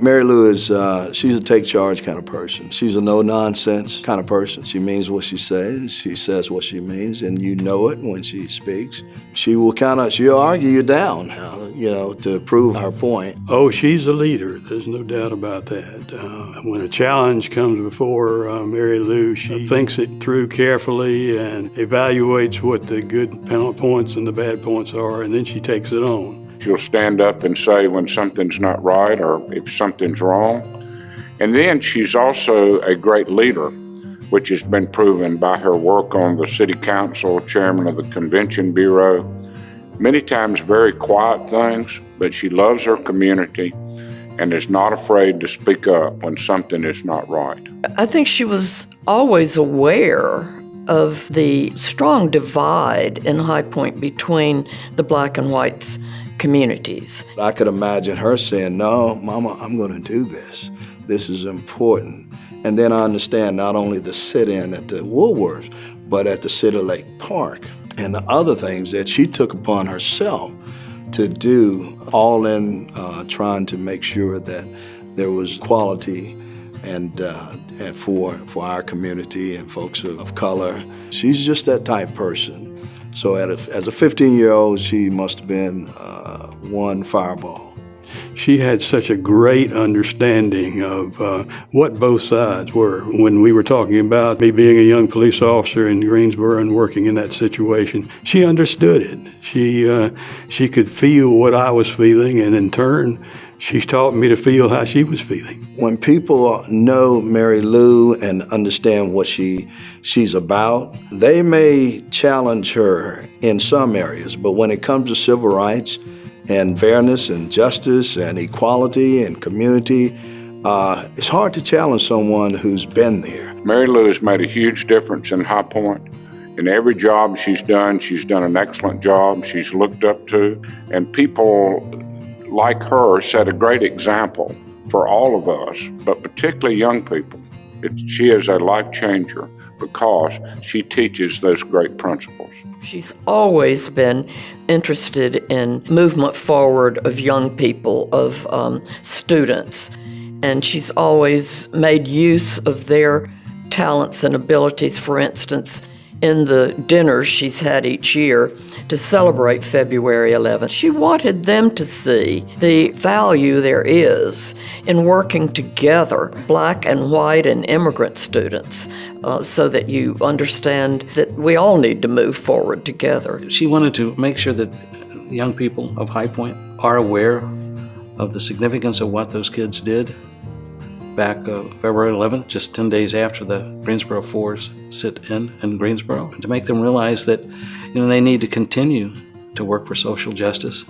Mary Lou is, she's a take charge kind of person. She's a no nonsense kind of person. She means what she says. She says what she means, and you know it when she speaks. She'll argue you down, to prove her point. Oh, she's a leader. There's no doubt about that. When a challenge comes before Mary Lou, she thinks it through carefully and evaluates what the good points and the bad points are, and then she takes it on. She'll stand up and say when something's not right or if something's wrong. And then she's also a great leader, which has been proven by her work on the city council, chairman of the convention bureau. Many times very quiet things, but she loves her community and is not afraid to speak up when something is not right. I think she was always aware of the strong divide in High Point between the black and whites communities. I could imagine her saying, "No, Mama, I'm going to do this. This is important." And then I understand not only the sit-in at the Woolworths, but at the City Lake Park and the other things that she took upon herself to do, all in trying to make sure that there was quality and for our community and folks of color. She's just that type person. So as a 15-year-old, she must have been one fireball. She had such a great understanding of what both sides were. When we were talking about me being a young police officer in Greensboro and working in that situation, she understood it. She could feel what I was feeling, and in turn, she taught me to feel how she was feeling. When people know Mary Lou and understand what she's about, they may challenge her in some areas, but when it comes to civil rights and fairness and justice and equality and community, it's hard to challenge someone who's been there. Mary Lou has made a huge difference in High Point. In every job she's done an excellent job. She's looked up to, and people like her set a great example for all of us, but particularly young people. She is a life changer because she teaches those great principles. She's always been interested in movement forward of young people, of students, and she's always made use of their talents and abilities. For instance, in the dinners she's had each year to celebrate February 11th, she wanted them to see the value there is in working together, black and white and immigrant students, so that you understand that we all need to move forward together. She wanted to make sure that young people of High Point are aware of the significance of what those kids did back February 11th, just 10 days after the Greensboro Fours sit-in Greensboro, and to make them realize that they need to continue to work for social justice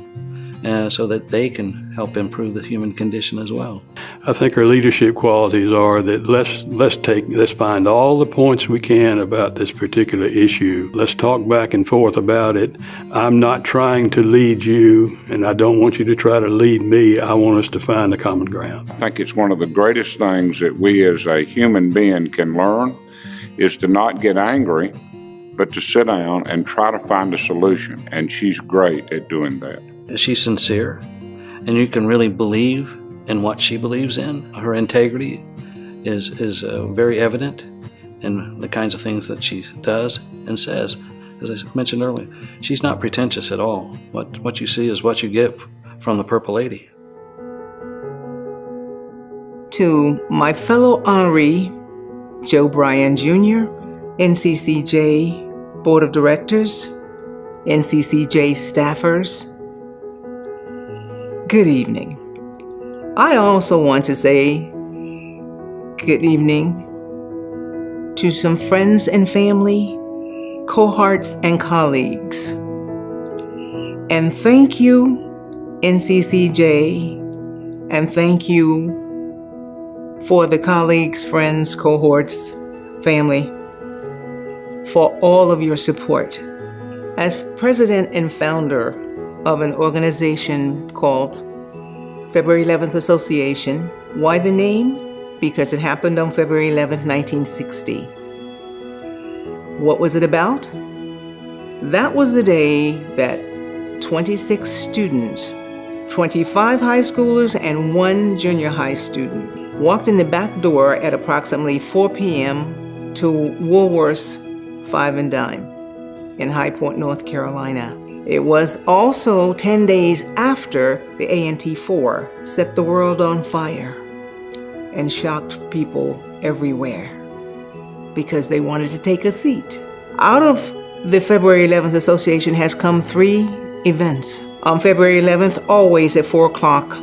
so that they can help improve the human condition as well. I think her leadership qualities are that let's find all the points we can about this particular issue. Let's talk back and forth about it. I'm not trying to lead you, and I don't want you to try to lead me. I want us to find the common ground. I think it's one of the greatest things that we as a human being can learn is to not get angry, but to sit down and try to find a solution. And she's great at doing that. She's sincere, and you can really believe in what she believes in. Her integrity is very evident in the kinds of things that she does and says. As I mentioned earlier, she's not pretentious at all. What you see is what you get from the Purple Lady. To my fellow honoree, Joe Bryan Jr., NCCJ Board of Directors, NCCJ staffers, good evening. I also want to say good evening to some friends and family, cohorts and colleagues. And thank you, NCCJ, and thank you for the colleagues, friends, cohorts, family, for all of your support. As president and founder of an organization called February 11th Association. Why the name? Because it happened on February 11th, 1960. What was it about? That was the day that 26 students 25 high schoolers and 1 junior high student walked in the back door at approximately 4 p.m. to Woolworth's Five and Dime in High Point, North Carolina. It was also 10 days after the ANT-4 set the world on fire and shocked people everywhere because they wanted to take a seat. Out of the February 11th Association has come 3 events. On February 11th, always at 4 o'clock,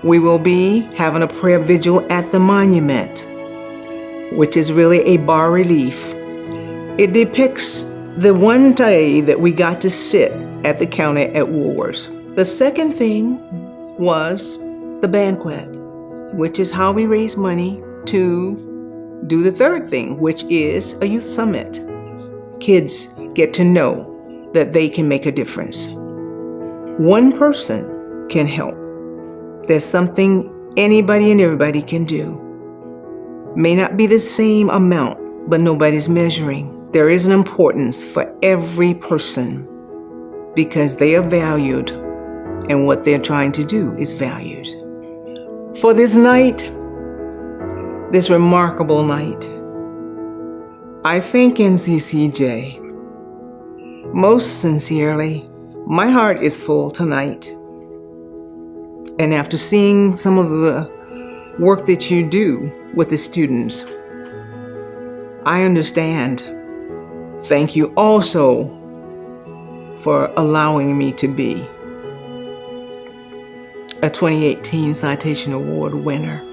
we will be having a prayer vigil at the monument, which is really a bas relief. It depicts the one day that we got to sit at the counter at Woolworths. The second thing was the banquet, which is how we raise money to do the third thing, which is a youth summit. Kids get to know that they can make a difference. One person can help. There's something anybody and everybody can do. May not be the same amount, but nobody's measuring. There is an importance for every person because they are valued and what they're trying to do is valued. For this night, this remarkable night, I thank NCCJ. Most sincerely, my heart is full tonight. And after seeing some of the work that you do with the students, I understand. Thank you also for allowing me to be a 2018 Citation Award winner.